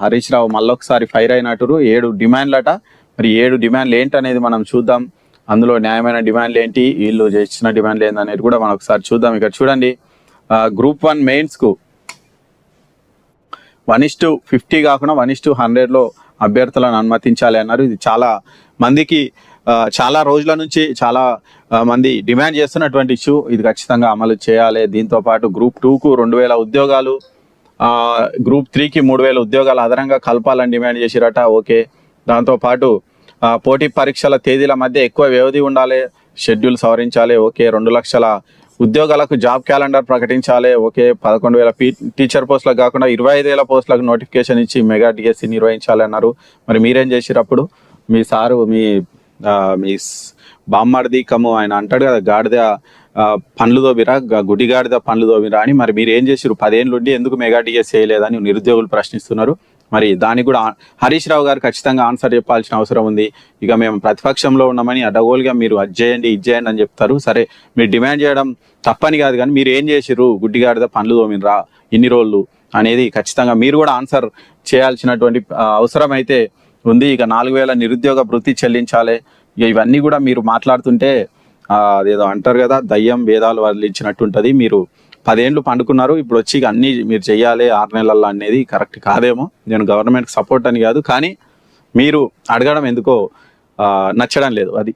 హరీష్ రావు మళ్ళొకసారి ఫైర్ అయినట్టు 7 డిమాండ్లట. మరి 7 డిమాండ్లు ఏంటనేది మనం చూద్దాం. అందులో న్యాయమైన డిమాండ్లు ఏంటి, వీళ్ళు చేసిన డిమాండ్లు ఏంటి అనేది కూడా మనం ఒకసారి చూద్దాం. ఇక్కడ చూడండి, గ్రూప్ 1 మెయిన్స్కు 1:50 కాకుండా 1:100లో అభ్యర్థులను అనుమతించాలి అన్నారు. ఇది చాలా మందికి చాలా రోజుల నుంచి చాలా మంది డిమాండ్ చేస్తున్నటువంటి ఇష్యూ. ఇది ఖచ్చితంగా అమలు చేయాలి. దీంతో పాటు గ్రూప్ 2కు 2000 ఉద్యోగాలు, గ్రూప్ 3కి 3000 ఉద్యోగాలు అదనంగా కలపాలని డిమాండ్ చేసిరట. ఓకే. దాంతోపాటు పోటీ పరీక్షల తేదీల మధ్య ఎక్కువ వ్యవధి ఉండాలి, షెడ్యూల్ సవరించాలి. ఓకే. 2 లక్షల ఉద్యోగాలకు జాబ్ క్యాలెండర్ ప్రకటించాలి. ఓకే. 11,000 టీచర్ పోస్టులకు కాకుండా 25,000 పోస్టులకు నోటిఫికేషన్ ఇచ్చి మెగా డిఎస్సి నిర్వహించాలి అన్నారు. మరి మీరేం చేసిరప్పుడు? మీ సారు మీ బామ్మర్ది కమ్ము ఆయన అంటాడు కదా, గాడిద పండ్లు దోబిరా, గుడిగాడిద పండ్లు దోబిరా అని. మరి మీరు ఏం చేసిరు? 10 ఏళ్ళు ఉండి ఎందుకు మెగా డిఎస్సి చేయలేదని నిరుద్యోగులు ప్రశ్నిస్తున్నారు. మరి దానికి కూడా హరీష్ రావు గారు ఖచ్చితంగా ఆన్సర్ చెప్పాల్సిన అవసరం ఉంది. ఇక మేము ప్రతిపక్షంలో ఉన్నామని అడ్డగోలుగా మీరు అది చేయండి ఇది చేయండి అని చెప్తారు. సరే, మీరు డిమాండ్ చేయడం తప్పని కాదు, కానీ మీరు ఏం చేసిరు? గుడ్డిగాడిద పండ్లు దోమినరా ఇన్ని రోజులు అనేది ఖచ్చితంగా మీరు కూడా ఆన్సర్ చేయాల్సినటువంటి అవసరం అయితే ఉంది. ఇక 4,000 నిరుద్యోగ భృతి చెల్లించాలి. ఇక ఇవన్నీ కూడా మీరు మాట్లాడుతుంటే అదేదో అంటారు కదా, దయ్యం వేదాలు వదిలించినట్టు ఉంటుంది. మీరు 10 ఏళ్ళు పండుకున్నారు, ఇప్పుడు వచ్చి అన్నీ మీరు చెయ్యాలి 6 నెలల్లో అనేది కరెక్ట్ కాదేమో. నేను గవర్నమెంట్కి సపోర్ట్ అని కాదు, కానీ మీరు అడగడం ఎందుకో నచ్చడం లేదు అది.